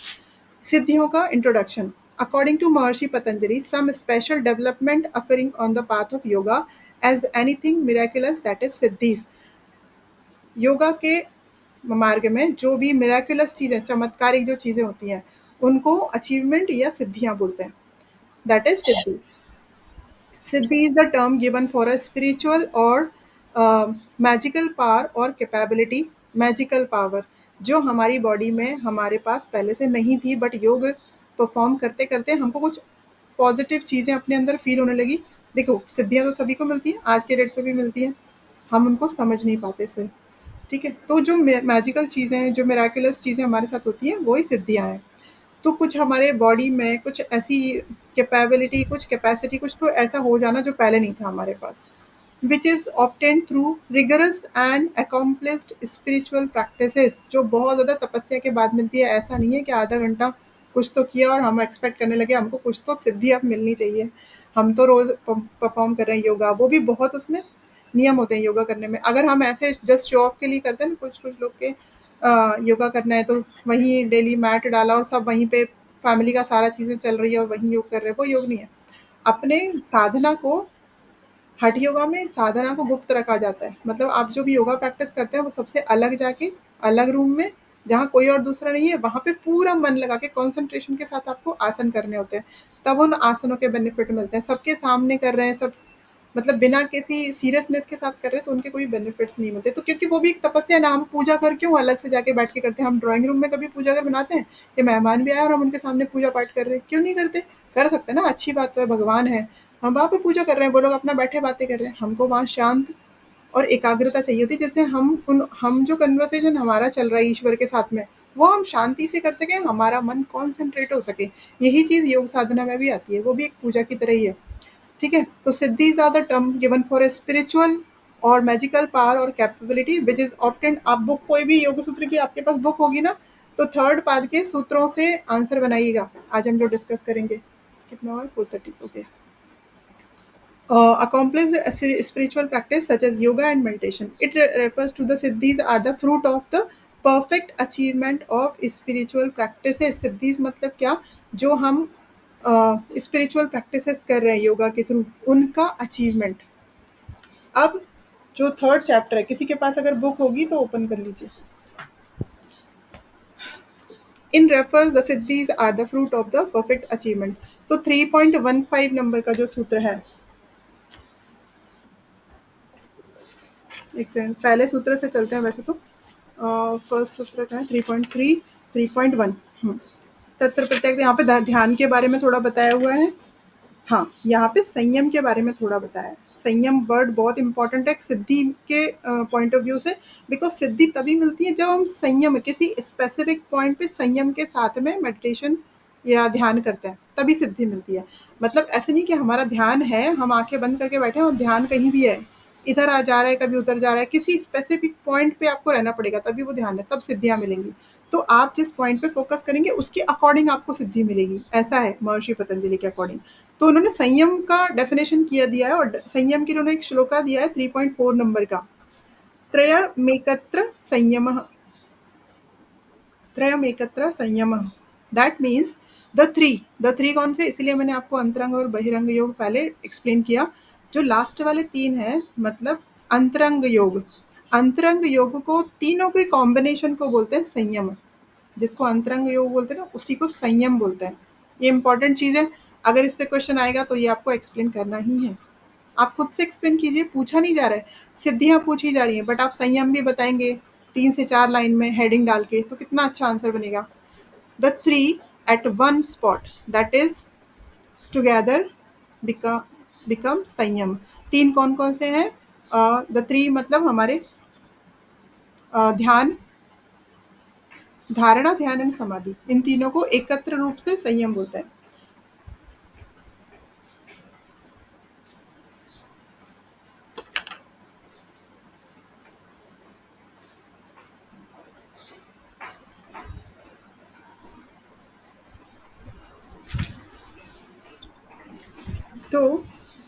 सिद्धियों का introduction. According to Maharshi Patanjali, some special development occurring on the path of yoga as anything miraculous that is siddhis. Yoga के मार्ग में जो भी मिराकुलस चीज़ें, चमत्कारिक जो चीज़ें होती हैं, उनको अचीवमेंट या सिद्धियां बोलते हैं, that is Siddhi. Siddhi is the term given for a spiritual or magical power or capability, magical power जो हमारी बॉडी में हमारे पास पहले से नहीं थी, बट योग परफॉर्म करते करते हमको कुछ पॉजिटिव चीज़ें अपने अंदर फील होने लगी। देखो, सिद्धियां तो सभी को मिलती हैं, आज के डेट पे भी मिलती हैं, हम उनको समझ नहीं पाते सिर्फ। ठीक है, तो जो मैजिकल चीज़ें हैं, जो मेराकुलस चीज़ें हमारे साथ होती हैं, वही सिद्धियां हैं। तो कुछ हमारे बॉडी में कुछ ऐसी कैपेबिलिटी, कुछ कैपेसिटी, कुछ तो ऐसा हो जाना जो पहले नहीं था हमारे पास, which is obtained through rigorous and accomplished spiritual practices, जो बहुत ज़्यादा तपस्या के बाद मिलती है। ऐसा नहीं है कि आधा घंटा कुछ तो किया और हम एक्सपेक्ट करने लगे हमको कुछ तो सिद्धि अब मिलनी चाहिए। हम तो रोज़ परफॉर्म कर रहे हैं योगा, वो भी बहुत उसमें नियम होते हैं योगा करने में। अगर हम ऐसे जस्ट शो ऑफ के लिए करते हैं ना, कुछ कुछ लोग के योगा करना है तो वहीं डेली मैट डाला और सब वहीं पे फैमिली का सारा चीज़ें चल रही है और वहीं योग कर रहे हैं, वो योग नहीं है। अपने साधना को, हठ योगा में साधना को गुप्त रखा जाता है, मतलब आप जो भी योगा प्रैक्टिस करते हैं वो सबसे अलग जाके, अलग रूम में, जहाँ कोई और दूसरा नहीं है, वहाँ पे पूरा मन लगा के कॉन्सेंट्रेशन के साथ आपको आसन करने होते हैं, तब उन आसनों के बेनिफिट मिलते हैं। सबके सामने कर रहे हैं सब, मतलब बिना किसी सीरियसनेस के साथ कर रहे हैं तो उनके कोई बेनिफिट्स नहीं मिलते। तो क्योंकि वो भी एक तपस्या है ना, हम पूजा घर क्यों अलग से जाके बैठ के करते हैं? हम ड्राइंग रूम में कभी पूजा घर बनाते हैं? कि मेहमान भी आए और हम उनके सामने पूजा पाठ कर रहे हैं, क्यों नहीं करते? कर सकते हैं ना, अच्छी बात तो है, भगवान है। हम वहाँ पे पूजा कर रहे हैं, वो लोग अपना बैठे बातें कर रहे हैं। हमको वहाँ शांत और एकाग्रता चाहिए होती है, जिससे हम जो कन्वर्सेशन हमारा चल रहा है ईश्वर के साथ में, वो हम शांति से कर सकें, हमारा मन कॉन्सन्ट्रेट हो सके। यही चीज़ योग साधना में भी आती है, वो भी एक पूजा की तरह ही है। ठीक है? तो siddhis are the term given for a spiritual और मैजिकल पावर और कैपेबिलिटी व्हिच इज़ ऑब्टेन्ड। आप बुक कोई भी योग सूत्र की आपके पास बुक होगी ना, तो थर्ड पाद के सूत्रों से आंसर बनाइएगा। आज हम जो डिस्कस करेंगे। कितना हुआ? 4:30 okay. Accomplished spiritual practice such as yoga and meditation. It refers to the siddhis are the fruit of the perfect achievement of spiritual practices. Siddhis मतलब क्या? जो हम स्पिरिचुअल प्रैक्टिसेस कर रहे हैं योगा के थ्रू, उनका अचीवमेंट। अब जो थर्ड चैप्टर है, किसी के पास अगर बुक होगी तो ओपन कर लीजिए। In refers the siddhis are the fruit of the perfect achievement. तो 3.15 नंबर का जो सूत्र है, एक सेकंड, पहले सूत्र से चलते हैं वैसे तो। फर्स्ट सूत्र का है 3.3, 3.1। तत्र प्रत्येक, यहाँ पे ध्यान के बारे में थोड़ा बताया हुआ है। हाँ, यहाँ पे संयम के बारे में थोड़ा बताया है। संयम वर्ड बहुत इंपॉर्टेंट है सिद्धि के पॉइंट ऑफ व्यू से। बिकॉज सिद्धि तभी मिलती है जब हम संयम, किसी स्पेसिफिक पॉइंट पे संयम के साथ में मेडिटेशन या ध्यान करते हैं, तभी सिद्धि मिलती है। मतलब ऐसे नहीं कि हमारा ध्यान है, हम आंखें बंद करके बैठे हैं और ध्यान कहीं भी है, इधर आ जा रहा है, कभी उधर जा रहा है। किसी स्पेसिफिक पॉइंट पे आपको रहना पड़ेगा, तभी वो ध्यान है, तब सिद्धियां मिलेंगी। तो आप जिस पॉइंट पे फोकस करेंगे उसके अकॉर्डिंग आपको सिद्धि मिलेगी, ऐसा है महर्षि पतंजलि के अकॉर्डिंग। तो उन्होंने संयम का डेफिनेशन किया दिया है, और संयम के उन्होंने एक श्लोका दिया है 3.4 नंबर का। त्रयमेकत्र संयम, त्रयमेकत्र संयम, दैट मीन्स द थ्री कौन से? इसलिए मैंने आपको अंतरंग और बहिरंग योग पहले एक्सप्लेन किया। जो लास्ट वाले तीन है, मतलब अंतरंग योग, अंतरंग योग को तीनों के कॉम्बिनेशन को बोलते हैं संयम। जिसको अंतरंग योग बोलते हैं ना, उसी को संयम बोलते हैं। ये इंपॉर्टेंट चीज़ है। अगर इससे क्वेश्चन आएगा तो ये आपको एक्सप्लेन करना ही है। आप खुद से एक्सप्लेन कीजिए, पूछा नहीं जा रहा है, सिद्धियाँ पूछी जा रही हैं, बट आप संयम भी बताएंगे 3 से 4 लाइन में हेडिंग डाल के, तो कितना अच्छा आंसर बनेगा। The three at one spot, that is together become samyam. तीन कौन कौन से हैं? द थ्री मतलब हमारे ध्यान, धारणा, ध्यान एंड समाधि, इन तीनों को एकत्र रूप से संयम बोलते हैं। तो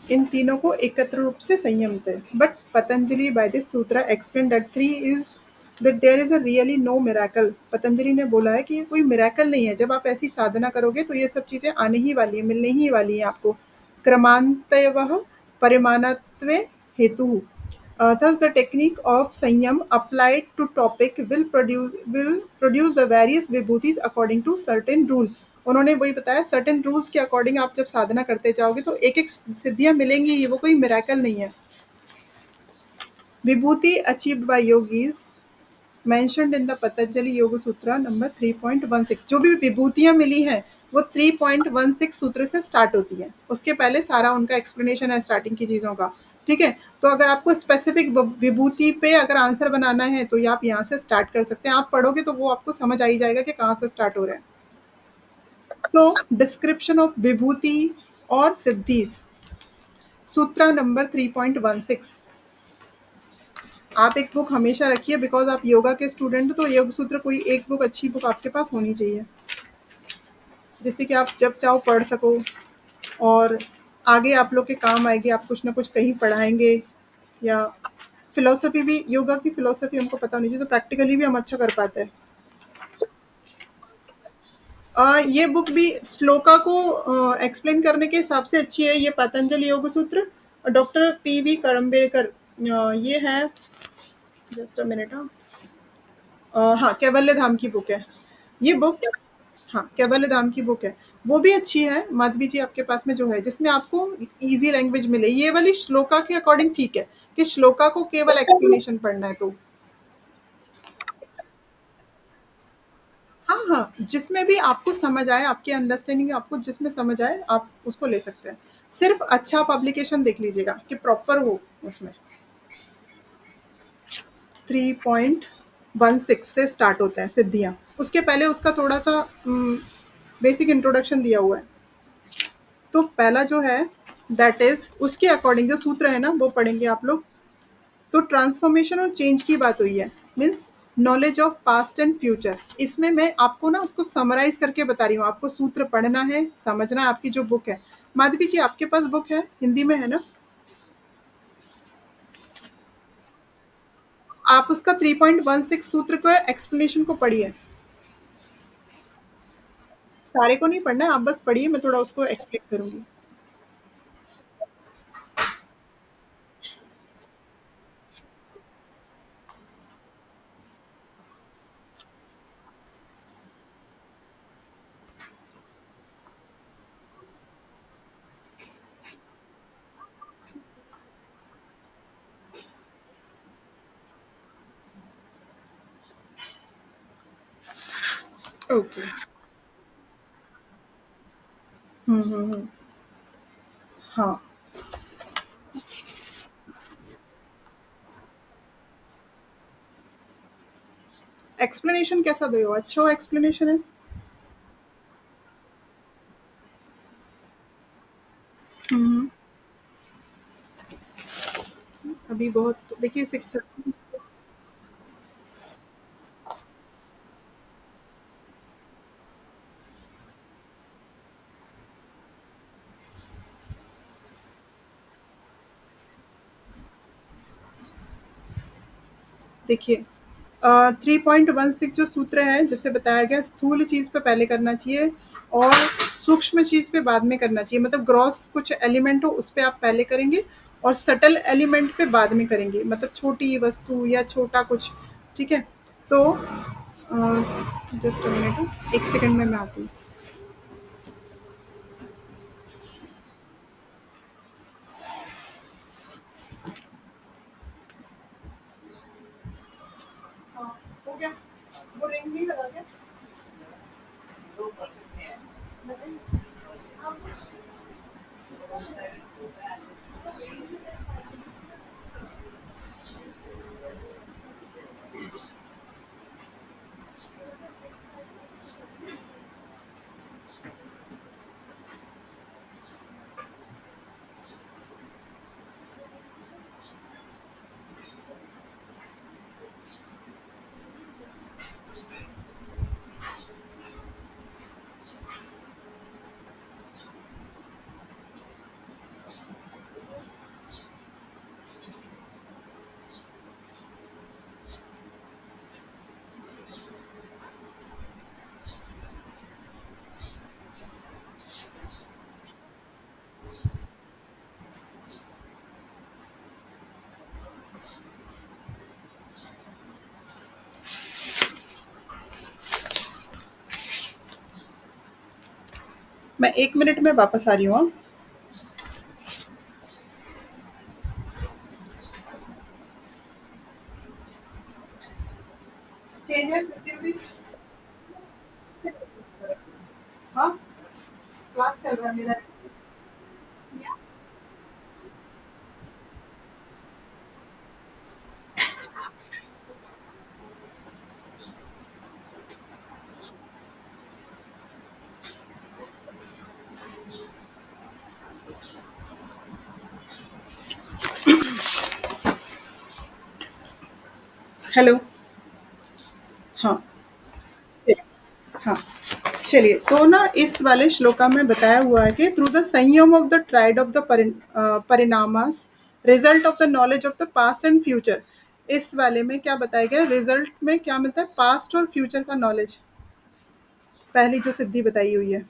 इन तीनों को एकत्र रूप से संयम थे। But Patanjali by this sutra explain that three is that there is a really no miracle. Patanjali ने बोला है कि ये कोई मिराकल नहीं है, जब आप ऐसी साधना करोगे तो ये सब चीज़ें आने ही वाली है, मिलने ही वाली है आपको। क्रमांतयवः परिमाणत्वे हेतु। Thus, the technique of Sanyam applied to topic will produce the various vibhutis according to certain rule. उन्होंने वही बताया, सर्टेन रूल्स के अकॉर्डिंग आप जब साधना करते जाओगे तो एक एक सिद्धियां मिलेंगी ही, वो कोई मिराकल नहीं है। Vibhuti achieved by yogis mentioned in the Patanjali yoga sutra number 3.16। जो भी विभूतियां मिली हैं वो 3.16 सूत्र से स्टार्ट होती है। उसके पहले सारा उनका एक्सप्लेनेशन है स्टार्टिंग की चीज़ों का। ठीक है? तो अगर आपको स्पेसिफिक विभूति पे अगर आंसर बनाना है तो ये आप यहाँ से स्टार्ट कर सकते हैं। आप पढ़ोगे तो वो आपको समझ आ ही जाएगा कि कहाँ से स्टार्ट हो रहा है। सो डिस्क्रिप्शन ऑफ विभूति और सिद्धीज, सूत्र नंबर 3.16। आप एक बुक हमेशा रखिए, बिकॉज आप योगा के स्टूडेंट हो, तो योग सूत्र कोई एक बुक, अच्छी बुक आपके पास होनी चाहिए, जिससे कि आप जब चाहो पढ़ सको, और आगे आप लोग के काम आएगी। आप कुछ ना कुछ कहीं पढ़ाएंगे, या फिलोसफी भी, योगा की फिलोसफी हमको पता होनी चाहिए, तो प्रैक्टिकली भी हम अच्छा कर पाते हैं। ये बुक भी श्लोका को एक्सप्लेन करने के हिसाब से अच्छी है। ये पतंजलि योग सूत्र, डॉक्टर पी वी करम्बेकर, ये है, जस्ट अ मिनट। हाँ, कैवल्य धाम की बुक है ये बुक। हाँ, केवल धाम की बुक है। वो भी अच्छी है, माधवी जी आपके पास में जो है, जिसमें आपको ईज़ी लैंग्वेज मिले। ये वाली श्लोका के अकॉर्डिंग ठीक है, कि श्लोका को केवल एक्सप्लेनेशन पढ़ना है तो। हाँ, हाँ, जिसमें भी आपको समझ आए, आपकी अंडरस्टैंडिंग आपको जिसमें समझ आए, आप उसको ले सकते हैं। सिर्फ़ अच्छा पब्लिकेशन देख लीजिएगा कि प्रॉपर हो उसमें। 3.16 से स्टार्ट होता है सिद्धियाँ। उसके पहले उसका थोड़ा-सा बेसिक इंट्रोडक्शन दिया हुआ है। तो पहला जो है दैट इज़ उसके अकॉर्डिंग जो सूत्र है ना वो पढ़ेंगे आप लोग। तो ट्रांसफॉर्मेशन और चेंज की बात हुई है, means knowledge of past and future. इसमें मैं आपको ना उसको समराइज़ करके बता रही हूँ, आपको सूत्र पढ़ना है, समझना है, आपकी जो बुक है। माधवी जी आपके पास बुक है, हिंदी में है ना? आप उसका 3.16 सूत्र को एक्सप्लेनेशन को पढ़िए। सारे को नहीं पढ़ना है, आप बस पढ़िए, मैं थोड़ा उसको एक्सप्लेन करूँगी। ओके। हुँ। हाँ, एक्सप्लेनेशन कैसा दे हो? अच्छा हो एक्सप्लेनेशन है? हुँ। अभी बहुत देखिए 6:30। देखिए 3.16 जो सूत्र है, जैसे बताया गया, स्थूल चीज़ पे पहले करना चाहिए और सूक्ष्म चीज़ पे बाद में करना चाहिए। मतलब ग्रॉस कुछ एलिमेंट हो उस पे आप पहले करेंगे और सटल एलिमेंट पे बाद में करेंगे। मतलब छोटी वस्तु या छोटा कुछ, ठीक है? तो जस्ट अ मिनट, 1 सेकंड में मैं आती हूँ। हाँ, हो गया? वो रिंग नहीं लगा क्या? मैं 1 मिनट में वापस आ रही हूँ, हाँ। चेंज है 50 रुपीज़। हाँ, क्लास चल रहा है मेरा। हेलो। हाँ, हाँ। चलिए, तो ना इस वाले श्लोका में बताया हुआ है कि through the samyama of the triad of the parinamas, result of the knowledge of the past and future. इस वाले में क्या बताया गया, रिजल्ट में क्या मिलता है, पास्ट और फ्यूचर का नॉलेज। पहली जो सिद्धि बताई हुई है,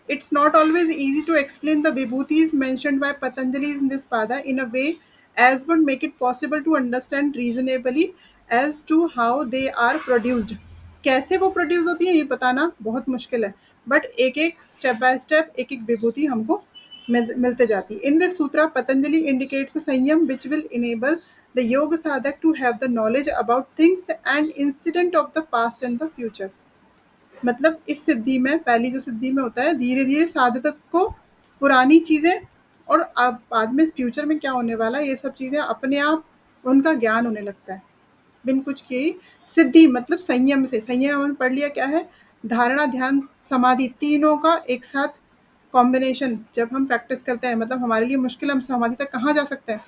it's not always easy to explain the vibhutis mentioned by Patanjali in this pada in a way as would make it possible to understand reasonably as to how they are produced. कैसे वो produce होती है ये बताना बहुत मुश्किल है, but एक एक स्टेप बाय स्टेप एक एक विभूति हमको मिलते जाती है। In this sutra Patanjali indicates samyam which will enable the yoga sadhak to have the knowledge about things and incident of the past and the future. मतलब इस सिद्धि में, पहली जो सिद्धि में होता है, धीरे धीरे साधक को पुरानी चीजें और अब बाद में फ्यूचर में क्या होने वाला है ये सब चीजें अपने आप उनका ज्ञान होने लगता है बिन कुछ किए ही। सिद्धि मतलब संयम से, संयम हमने पढ़ लिया क्या है, धारणा ध्यान समाधि तीनों का एक साथ कॉम्बिनेशन जब हम प्रैक्टिस करते हैं, मतलब हमारे लिए मुश्किल, हम समाधि तक कहाँ जा सकते हैं,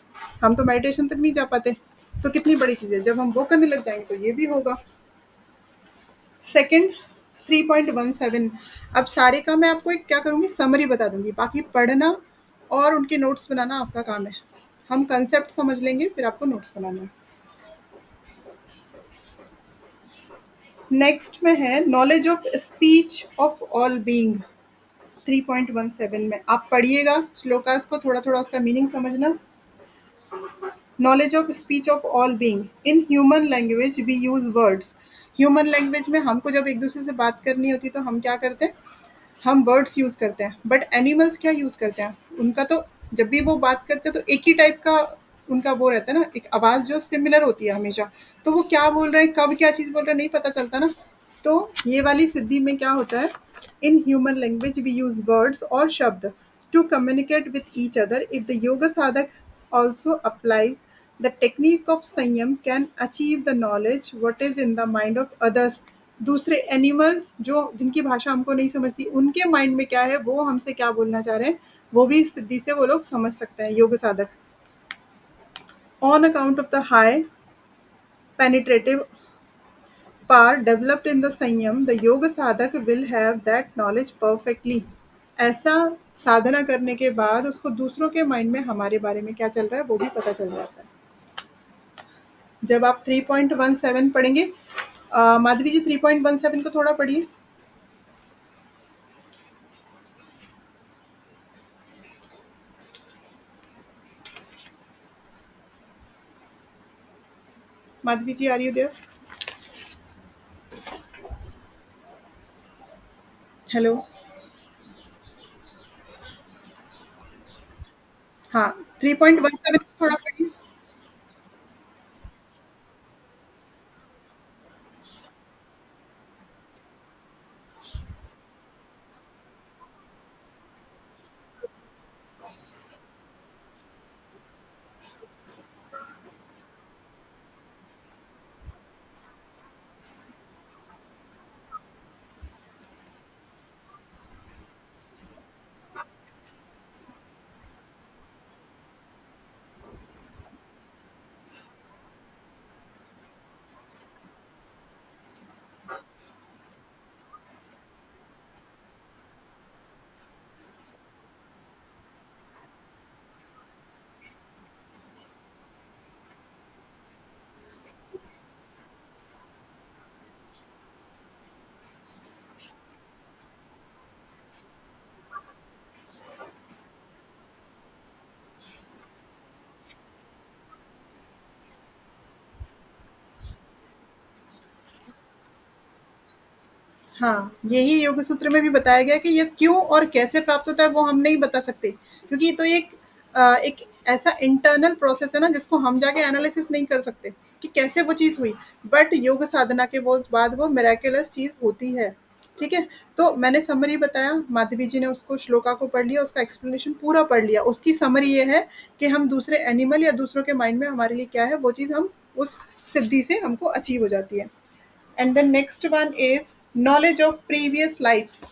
हम तो मेडिटेशन तक नहीं जा पाते, तो कितनी बड़ी चीज़ है, जब हम वो करने लग जाएंगे तो ये भी होगा। सेकंड 3.17, अब सारे का मैं आपको एक क्या करूँगी, समरी बता दूंगी, बाकी पढ़ना और उनके नोट्स बनाना आपका काम है। हम कंसेप्ट समझ लेंगे फिर आपको नोट्स बनाना है। नेक्स्ट में है knowledge of speech of all being. 3.17 में आप पढ़िएगा श्लोकास को, थोड़ा थोड़ा उसका मीनिंग समझना। Knowledge of speech of all being, in human language we use words. Human language में हमको जब एक दूसरे से बात करनी होती है तो हम क्या करते हैं, हम वर्ड्स यूज करते हैं, बट एनिमल्स क्या यूज करते हैं, उनका तो जब भी वो बात करते हैं तो एक ही टाइप का उनका वो रहता है ना, एक आवाज जो सिमिलर होती है हमेशा, तो वो क्या बोल रहे हैं कब क्या चीज बोल रहे हैं नहीं पता चलता ना। तो ये वाली सिद्धि में क्या होता है, in human language we use words और शब्द to communicate with each other. If the yoga sadhak also applies the technique of samyama can achieve the knowledge what is in the mind of others. दूसरे एनिमल जो जिनकी भाषा हमको नहीं समझती उनके माइंड में क्या है, वो हमसे क्या बोलना चाह रहे हैं, वो भी सिद्धि से वो लोग समझ सकते हैं योग साधक। On account of the high penetrative power developed in the Sanyam, the yoga sadhak will have that knowledge perfectly. ऐसा साधना करने के बाद उसको दूसरों के माइंड में हमारे बारे में क्या चल रहा है वो भी पता चल जाता है। जब आप 3.17 पढ़ेंगे, माधवी जी 3.17 को थोड़ा पढ़िए। माधवी जी, आर यू देयर? हेलो। हाँ, 3.17 को थोड़ा पढ़िए। हाँ, यही योग सूत्र में भी बताया गया है कि ये क्यों और कैसे प्राप्त होता है वो हम नहीं बता सकते, क्योंकि ये तो एक ऐसा इंटरनल प्रोसेस है ना जिसको हम जाके एनालिसिस नहीं कर सकते कि कैसे वो चीज़ हुई, बट योग साधना के बाद वो मिराकुलस चीज़ होती है। ठीक है, तो मैंने समरी बताया, माधवी जी ने उसको श्लोका को पढ़ लिया, उसका एक्सप्लेनेशन पूरा पढ़ लिया, उसकी समरी ये है कि हम दूसरे एनिमल या दूसरों के माइंड में हमारे लिए क्या है वो चीज़ हम उस सिद्धि से हमको अचीव हो जाती है। And then next one is knowledge of previous lifes.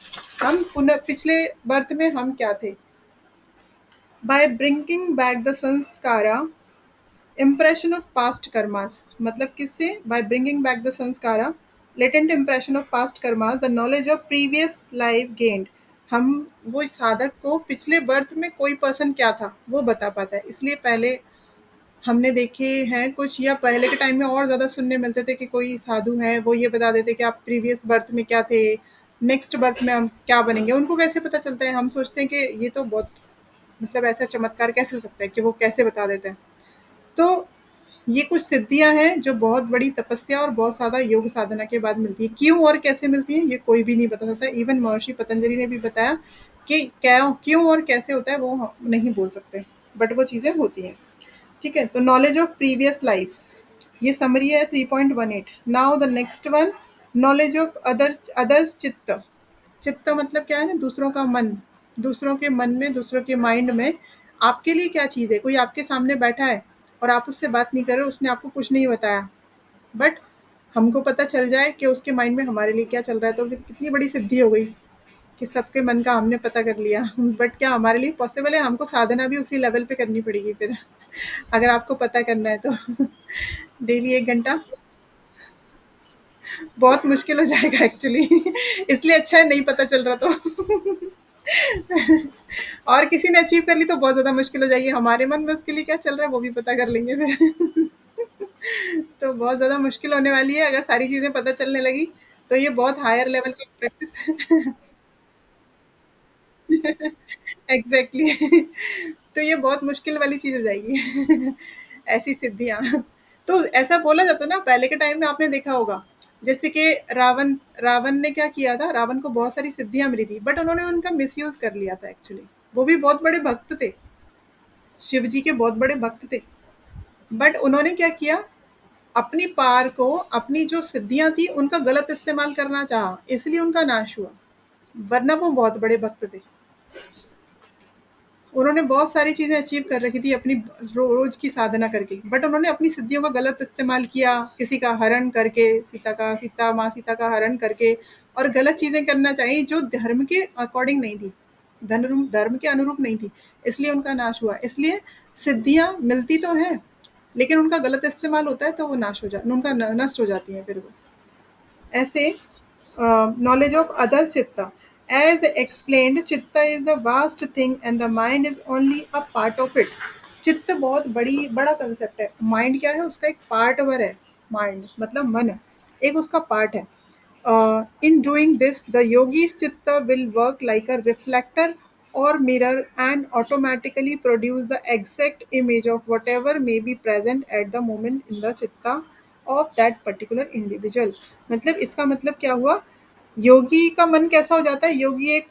हम पुनः पिछले बर्थ में हम क्या थे, by bringing back the samskara impression of past karmas. मतलब किससे, by bringing back the samskara latent impression of past karmas the knowledge of previous life gained. हम वो साधक को पिछले बर्थ में कोई पर्सन क्या था वो बता पाता है, इसलिए पहले हमने देखे हैं कुछ, या पहले के टाइम में और ज़्यादा सुनने मिलते थे कि कोई साधु हैं वो ये बता देते कि आप प्रीवियस बर्थ में क्या थे, नेक्स्ट बर्थ में हम क्या बनेंगे, उनको कैसे पता चलता है, हम सोचते हैं कि ये तो बहुत मतलब ऐसा चमत्कार कैसे हो सकता है कि वो कैसे बता देते हैं। तो ये कुछ सिद्धियां हैं जो बहुत बड़ी तपस्या और बहुत ज़्यादा योग साधना के बाद मिलती है। क्यों और कैसे मिलती है ये कोई भी नहीं बता सकता। इवन महर्षि पतंजलि ने भी बताया कि क्या क्यों और कैसे होता है वो हम नहीं बोल सकते, बट वो चीज़ें होती हैं। ठीक है, तो नॉलेज ऑफ प्रीवियस लाइफ्स, ये समरी है 3.18। Now the next one, knowledge of others चित्त। चित्त मतलब क्या है ना, दूसरों का मन। दूसरों के मन में, दूसरों के माइंड में आपके लिए क्या चीज़ है। कोई आपके सामने बैठा है और आप उससे बात नहीं कर रहे हो, उसने आपको कुछ नहीं बताया, बट हमको पता चल जाए कि उसके माइंड में हमारे लिए क्या चल रहा है, तो फिर कितनी बड़ी सिद्धि हो गई कि सबके मन का हमने पता कर लिया। बट क्या हमारे लिए पॉसिबल है? हमको साधना भी उसी लेवल पे करनी पड़ेगी फिर, अगर आपको पता करना है तो। डेली 1 घंटा बहुत मुश्किल हो जाएगा एक्चुअली। इसलिए अच्छा है नहीं पता चल रहा तो। और किसी ने अचीव कर ली तो बहुत ज़्यादा मुश्किल हो जाएगी। हमारे मन में उसके लिए क्या चल रहा है वो भी पता कर लेंगे फिर। तो बहुत ज़्यादा मुश्किल होने वाली है अगर सारी चीज़ें पता चलने लगी, तो ये बहुत हायर लेवल की प्रैक्टिस है। एग्ज़ैक्टली। तो ये बहुत मुश्किल वाली चीज़ हो जाएगी। ऐसी सिद्धियाँ। तो ऐसा बोला जाता है ना, पहले के टाइम में आपने देखा होगा, जैसे कि रावण रावण ने क्या किया था, रावण को बहुत सारी सिद्धियाँ मिली थी, बट उन्होंने उनका मिसयूज़ कर लिया था एक्चुअली। वो भी बहुत बड़े भक्त थे, शिव जी के बहुत बड़े भक्त थे, बट उन्होंने क्या किया, अपनी पार को, अपनी जो सिद्धियाँ थी उनका गलत इस्तेमाल करना चाहा, इसलिए उनका नाश हुआ। वरना वो बहुत बड़े भक्त थे। उन्होंने बहुत सारी चीज़ें अचीव कर रखी थी अपनी रोज की साधना करके, बट उन्होंने अपनी सिद्धियों का गलत इस्तेमाल किया, किसी का हरण करके, सीता का हरण करके, और गलत चीज़ें करना चाहिए जो धर्म के अकॉर्डिंग नहीं थी, धर्म के अनुरूप नहीं थी, इसलिए उनका नाश हुआ। इसलिए सिद्धियाँ मिलती तो हैं, लेकिन उनका गलत इस्तेमाल होता है तो वो नाश हो जा उनका नष्ट हो जाती है फिर वो। ऐसे knowledge of other chitta, as explained, chitta is the vast thing and the mind is only a part of it। चित्त बहुत बड़ा कंसेप्ट है, माइंड क्या है, उसका एक पार्ट वर है। माइंड मतलब मन, एक उसका पार्ट है। In doing this, the yogi's chitta will work like a reflector or mirror and automatically produce the exact image of whatever may be present at the moment in the chitta of that particular individual। मतलब इसका मतलब क्या हुआ, योगी का मन कैसा हो जाता है, योगी एक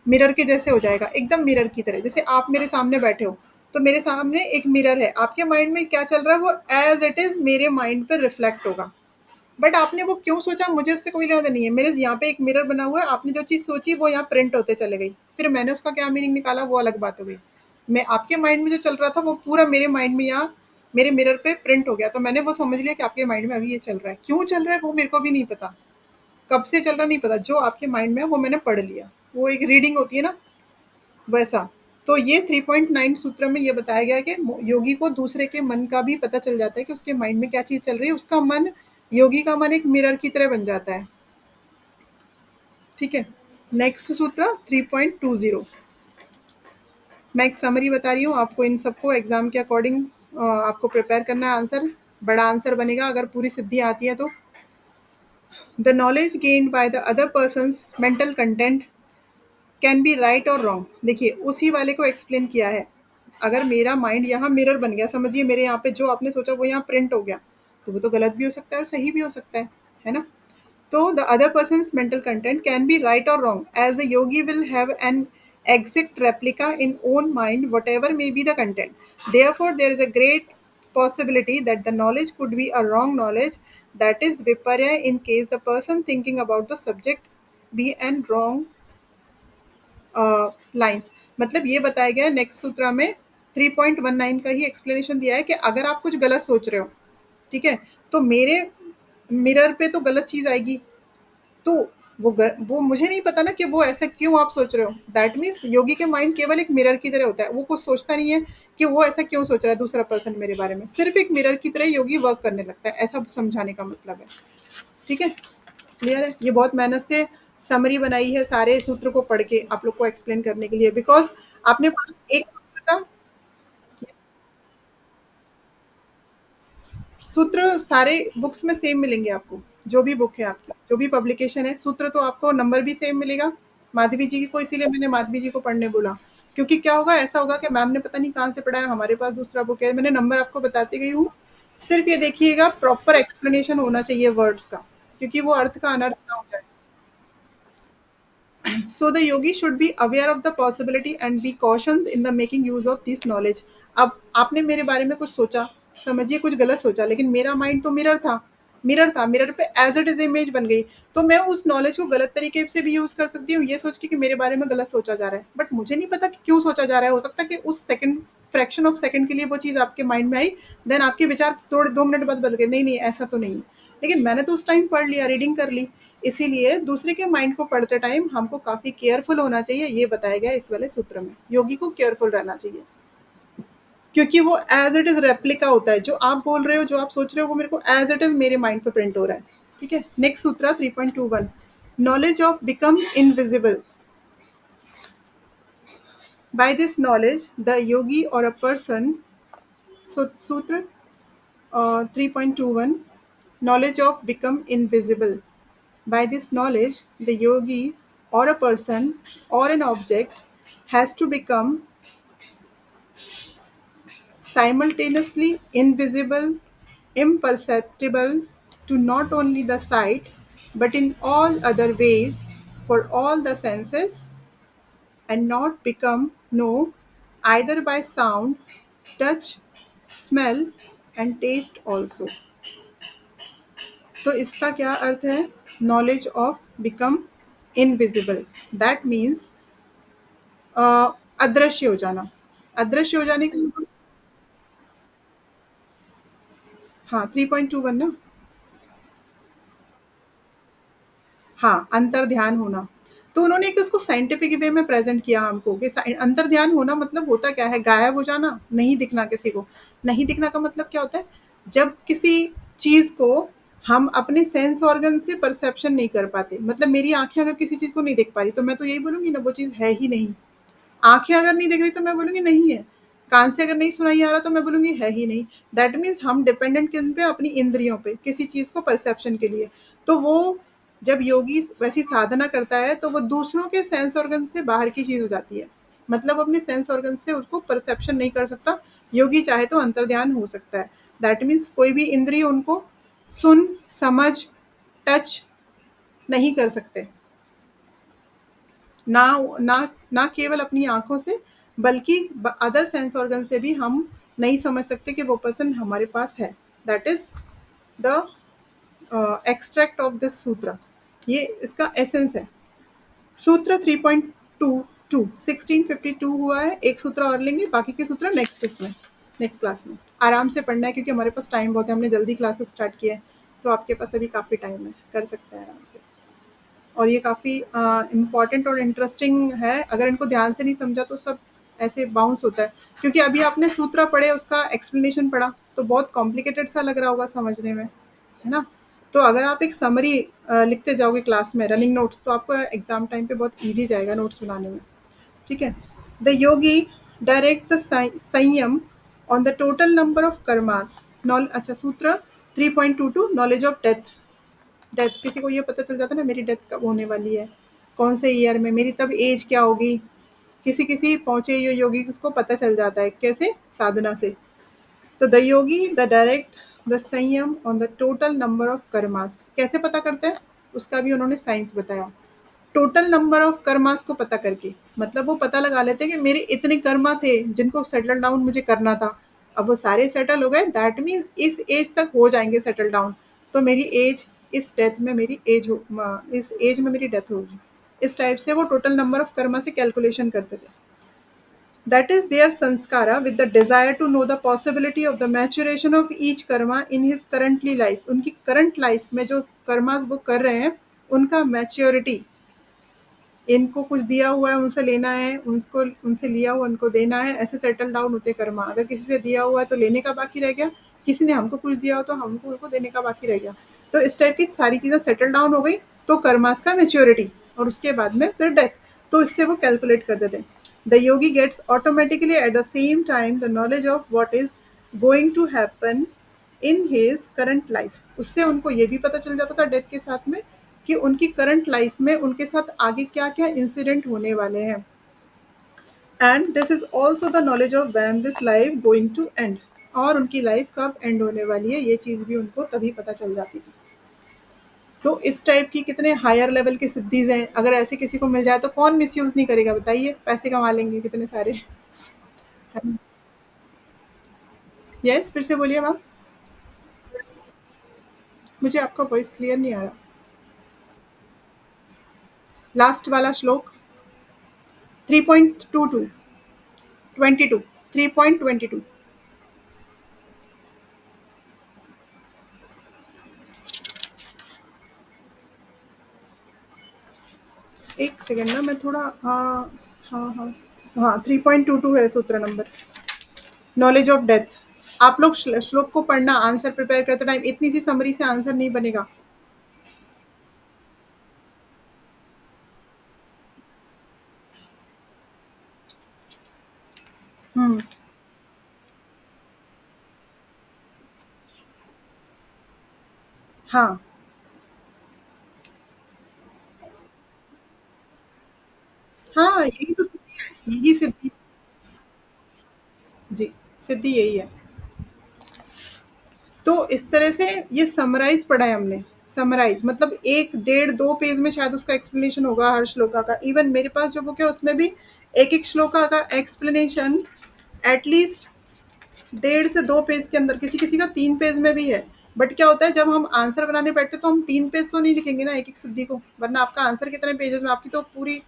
मिरर के जैसे हो जाएगा, एकदम मिरर की तरह। जैसे आप मेरे सामने बैठे हो, तो मेरे सामने एक मिरर है, आपके माइंड में क्या चल रहा है वो एज इट इज मेरे माइंड पर रिफ्लेक्ट होगा। बट आपने वो क्यों सोचा, मुझे उससे कोई लेना देना नहीं है। मेरे यहाँ पे एक मिरर बना हुआ है, आपने जो चीज़ सोची वो यहाँ प्रिंट होते चले गई, फिर मैंने उसका क्या मीनिंग निकाला वो अलग बात हो गई। मैं आपके माइंड में जो चल रहा था वो पूरा मेरे माइंड में यहाँ मेरे मिरर पे प्रिंट हो गया, तो मैंने वो समझ लिया कि आपके माइंड में अभी ये चल रहा है। क्यों चल रहा है वो मेरे को भी नहीं पता, कब से चल रहा नहीं पता, जो आपके माइंड में है वो मैंने पढ़ लिया। वो एक रीडिंग होती है ना, वैसा। तो ये 3.9 सूत्र में ये बताया गया है कि योगी को दूसरे के मन का भी पता चल जाता है कि उसके माइंड में क्या चीज़ चल रही है। उसका मन, योगी का मन एक मिरर की तरह बन जाता है। ठीक है, नेक्स्ट सूत्र 3.20। मैं एक समरी बता रही हूँ आपको, इन सबको एग्जाम के अकॉर्डिंग आपको प्रिपेयर करना है। आंसर बड़ा आंसर बनेगा अगर पूरी सिद्धि आती है तो। The knowledge gained by the other persons mental content can be right और रॉन्ग। देखिए उसी वाले को एक्सप्लेन किया है। अगर मेरा माइंड यहाँ मिरर बन गया, समझिए मेरे यहाँ पे जो आपने सोचा वो यहाँ प्रिंट हो गया, तो वो तो गलत भी हो सकता है और सही भी हो सकता है ना। तो the other person's mental content can be right or wrong, as the yogi will have an exact replica in own mind, whatever may be the content. Therefore, there is a great possibility that the knowledge could be a wrong knowledge, that is viparya, in case the person thinking about the subject be an wrong lines. मतलब ये बताया गया है next सूत्रा में, 3.19 का ही explanation दिया है कि अगर आप कुछ गलत सोच रहे हो, ठीक है, तो मेरे मिरर पे तो गलत चीज़ आएगी, तो वो मुझे नहीं पता ना कि वो ऐसा क्यों आप सोच रहे हो। दैट मीन्स योगी के माइंड केवल एक मिरर की तरह होता है, वो कुछ सोचता नहीं है कि वो ऐसा क्यों सोच रहा है दूसरा पर्सन मेरे बारे में। सिर्फ एक मिरर की तरह योगी वर्क करने लगता है, ऐसा समझाने का मतलब है। ठीक है, क्लियर है। ये बहुत मेहनत से समरी बनाई है सारे सूत्र को पढ़ के आप लोग को एक्सप्लेन करने के लिए, बिकॉज आपने एक सूत्र का सूत्र सारे बुक्स में सेम मिलेंगे आपको। जो भी बुक है आपकी, जो भी पब्लिकेशन है, सूत्र तो आपको नंबर भी सेम मिलेगा। माधवी जी की को इसीलिए मैंने माधवी जी को पढ़ने बोला, क्योंकि क्या होगा, ऐसा होगा कि मैम ने पता नहीं कहाँ से पढ़ा है, हमारे पास दूसरा बुक है। मैंने नंबर आपको बताती गई हूँ, सिर्फ ये देखिएगा प्रॉपर एक्सप्लेनेशन होना चाहिए वर्ड्स का, क्योंकि वो अर्थ का अनर्थ ना हो जाए। So the yogi should be aware of the possibility and be cautious in the making use of this knowledge. अब आपने मेरे बारे में कुछ सोचा, समझिए कुछ गलत सोचा, लेकिन मेरा माइंड तो मिरर पे एज इट इज इमेज बन गई। तो मैं उस नॉलेज को गलत तरीके से भी यूज कर सकती हूँ, ये सोच के कि मेरे बारे में गलत सोचा जा रहा है, बट मुझे नहीं पता कि क्यों सोचा जा रहा है। हो सकता है कि उस सेकंड, फ्रैक्शन ऑफ सेकंड के लिए वो चीज़ आपके माइंड में आई, देन आपके विचार थोड़े 2 मिनट बाद बदल गए, नहीं नहीं ऐसा तो नहीं है। लेकिन मैंने तो उस टाइम पढ़ लिया, रीडिंग कर ली। इसीलिए दूसरे के माइंड को पढ़ते टाइम हमको काफ़ी केयरफुल होना चाहिए, ये बताया गया इस वाले सूत्र में। योगी को केयरफुल रहना चाहिए, क्योंकि वो एज इट इज़ रेप्लिका होता है। जो आप बोल रहे हो, जो आप सोच रहे हो, वो मेरे को एज इट इज़ मेरे माइंड पे प्रिंट हो रहा है। ठीक है, next sutra 3.21, knowledge of become invisible. By this knowledge the yogi और अ पर्सन, सूत्र 3.21, knowledge of become invisible. By this knowledge, the yogi or a person or an object has to become simultaneously invisible, imperceptible to not only the sight but in all other ways for all the senses, and not become known either by sound, touch, smell and taste also. तो इसका क्या अर्थ है? Knowledge of become invisible, that means अदृश्य हो जाना। अदृश्य हो जाने के लिए, हाँ 3.21 ना, हाँ अंतर ध्यान होना। तो उन्होंने एक उसको साइंटिफिक वे में प्रेजेंट किया हमको कि अंतर ध्यान होना मतलब होता क्या है? गायब हो जाना, नहीं दिखना किसी को। नहीं दिखना का मतलब क्या होता है? जब किसी चीज को हम अपने सेंस ऑर्गन से परसेप्शन नहीं कर पाते, मतलब मेरी आंखें अगर किसी चीज को नहीं देख पा रही, तो मैं तो यही बोलूंगी ना वो चीज है ही नहीं। आँखें अगर नहीं दिख रही तो मैं बोलूँगी नहीं है। कान से अगर नहीं सुनाई आ रहा तो मैं बोलूँगी है ही नहीं। दैट मीन्स हम डिपेंडेंट किन पे? अपनी इंद्रियों पे, किसी चीज़ को परसेप्शन के लिए। तो वो जब योगी वैसी साधना करता है तो वो दूसरों के सेंस ऑर्गन से बाहर की चीज़ हो जाती है। मतलब अपने सेंस ऑर्गन से उसको परसेप्शन नहीं कर सकता। योगी चाहे तो अंतर्ध्यान हो सकता है। दैट मीन्स कोई भी इंद्रिय उनको सुन, समझ, टच नहीं कर सकते। ना ना ना केवल अपनी आँखों से, बल्कि अदर सेंस ऑर्गन से भी हम नहीं समझ सकते कि वो पर्सन हमारे पास है। That is the extract of this सूत्र, ये इसका एसेंस है। सूत्र 3.22 1652 हुआ है। एक सूत्र और लेंगे, बाकी के सूत्र नेक्स्ट इसमें, नेक्स्ट क्लास में। आराम से पढ़ना है क्योंकि हमारे पास टाइम बहुत है, हमने जल्दी क्लासेस स्टार्ट किया है, तो आपके पास अभी काफ़ी टाइम है, कर सकते हैं आराम से। और ये काफ़ी इम्पॉर्टेंट और इंटरेस्टिंग है। अगर इनको ध्यान से नहीं समझा तो सब ऐसे बाउंस होता है, क्योंकि अभी आपने सूत्र पढ़े, उसका एक्सप्लेनेशन पढ़ा, तो बहुत कॉम्प्लिकेटेड सा लग रहा होगा समझने में, है ना? तो अगर आप एक समरी लिखते जाओगे क्लास में, रनिंग नोट्स, तो आपको एग्जाम टाइम पे बहुत ईजी जाएगा नोट्स बनाने में। ठीक है, the Yogi direct the samyama on the total number of karmas. Knoll अच्छा, सूत्र 3.22, नॉलेज ऑफ डेथ। डेथ, किसी को ये पता चल जाता है ना मेरी डेथ कब होने वाली है, कौन से ईयर में, मेरी तब एज क्या होगी। किसी किसी पहुंचे हुए योगी उसको पता चल जाता है, कैसे? साधना से। तो the yogi the direct the samyama on the total number of karmas. कैसे पता करते हैं? उसका भी उन्होंने साइंस बताया। टोटल नंबर ऑफ कर्मास को पता करके, मतलब वो पता लगा लेते हैं कि मेरे इतने कर्मा थे जिनको सेटल डाउन मुझे करना था, अब वो सारे सेटल हो गए, दैट मीन्स इस एज तक हो जाएंगे सेटल डाउन, तो मेरी एज, इस डेथ में मेरी एज हो, इस एज में मेरी डेथ होगी। इस टाइप से वो टोटल नंबर ऑफ कर्मा से कैलकुलेशन करते थे। That is their sanskara with the desire to know the possibility of the maturation of each karma in his currently life. उनकी करंट लाइफ में जो कर्मास वो कर रहे हैं, उनका मैच्योरिटी, इनको कुछ दिया हुआ है, उनसे लेना है, उनको उनसे लिया हुआ उनको देना है, ऐसे सेटल डाउन होते कर्मा। अगर किसी से दिया हुआ है तो लेने का बाकी रह गया, किसी ने हमको कुछ दिया हो तो हमको उनको देने का बाकी रह गया। तो इस टाइप की सारी चीज़ें सेटल डाउन हो गई, तो कर्मास का मेच्योरिटी, और उसके बाद में फिर डेथ। तो इससे वो कैलकुलेट कर देते हैं। The yogi gets automatically at the same time the knowledge of what is going to happen in his current life. उससे उनको ये भी पता चल जाता था डेथ के साथ में कि उनकी करंट लाइफ में उनके साथ आगे क्या क्या इंसिडेंट होने वाले हैं। And this is also the knowledge of when this life going to end. और उनकी लाइफ कब एंड होने वाली है ये चीज़ भी उनको तभी पता चल जाती थी। तो इस टाइप की कितने हायर लेवल की सिद्धीज़ हैं, अगर ऐसे किसी को मिल जाए तो कौन मिसयूज़ नहीं करेगा बताइए? पैसे कमा लेंगे कितने सारे। यस, फिर से बोलिए मैम। मुझे आपका वॉइस क्लियर नहीं आ रहा। लास्ट वाला श्लोक 3.22, 22, 3.22। एक सेकंड ना, मैं थोड़ा हाँ हाँ हाँ, 3.22 है सूत्र नंबर। Knowledge of death. आप लोग श्लोक को पढ़ना, आंसर प्रिपेयर करते टाइम इतनी सी समरी से आंसर नहीं बनेगा। हम्म। हाँ हाँ, यही तो सिद्धि है, यही सिद्धि। जी, सिद्धि यही है। तो इस तरह से ये समराइज पढ़ा है हमने। समराइज मतलब एक डेढ़ दो पेज में शायद उसका एक्सप्लेनेशन होगा हर श्लोका का। इवन मेरे पास जो बुक है उसमें भी एक एक श्लोका का एक्सप्लेनेशन एटलीस्ट डेढ़ से दो पेज के अंदर, किसी किसी का तीन पेज में भी है। बट क्या होता है, जब हम आंसर बनाने बैठते तो हम तीन पेज तो नहीं लिखेंगे ना एक एक सिद्धि को, वरना आपका आंसर कितने पेजेस में, आपकी तो पूरी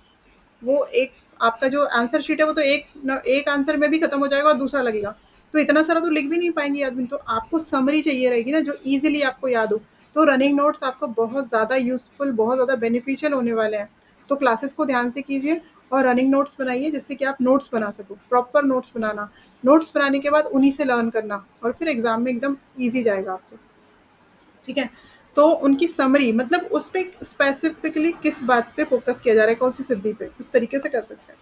वो एक आपका जो आंसर शीट है वो तो एक आंसर में भी खत्म हो जाएगा और दूसरा लगेगा। तो इतना सारा तो लिख भी नहीं पाएंगे आदमी, तो आपको समरी चाहिए रहेगी ना जो इजीली आपको याद हो। तो रनिंग नोट्स आपको बहुत ज़्यादा यूजफुल, बहुत ज़्यादा बेनिफिशियल होने वाले हैं। तो क्लासेस को ध्यान से कीजिए और रनिंग नोट्स बनाइए जिससे कि आप नोट्स बना सको, प्रॉपर नोट्स बनाना। नोट्स बनाने के बाद उन्हीं से लर्न करना और फिर एग्जाम में एकदम ईजी जाएगा आपको। ठीक है। तो उनकी समरी मतलब उस पे स्पेसिफिकली किस बात पे फोकस किया जा रहा है, कौन सी सिद्धि पे, इस तरीके से कर सकते हैं।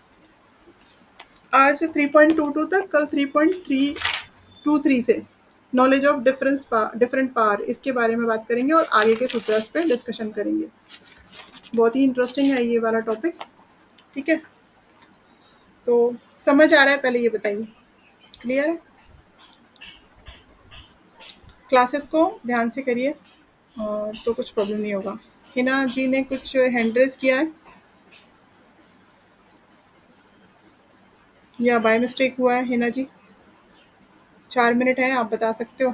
आज 3.22 तक, कल 3.323 से नॉलेज ऑफ डिफरेंट पावर इसके बारे में बात करेंगे और आगे के सूत्रस पे डिस्कशन करेंगे। बहुत ही इंटरेस्टिंग है ये वाला टॉपिक। ठीक है। तो समझ आ रहा है, पहले ये बताइए, क्लियर है? क्लासेस को ध्यान से करिए और तो कुछ प्रॉब्लम नहीं होगा। हिना जी ने कुछ हैंड रेस किया है या बाय मिस्टेक हुआ है? हिना जी, 4 मिनट है, आप बता सकते हो।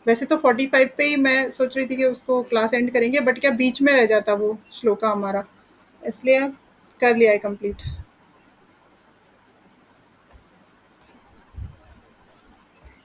वैसे तो 45 पे ही मैं सोच रही थी कि उसको क्लास एंड करेंगे, बट क्या बीच में रह जाता वो श्लोका हमारा, इसलिए कर लिया है कंप्लीट।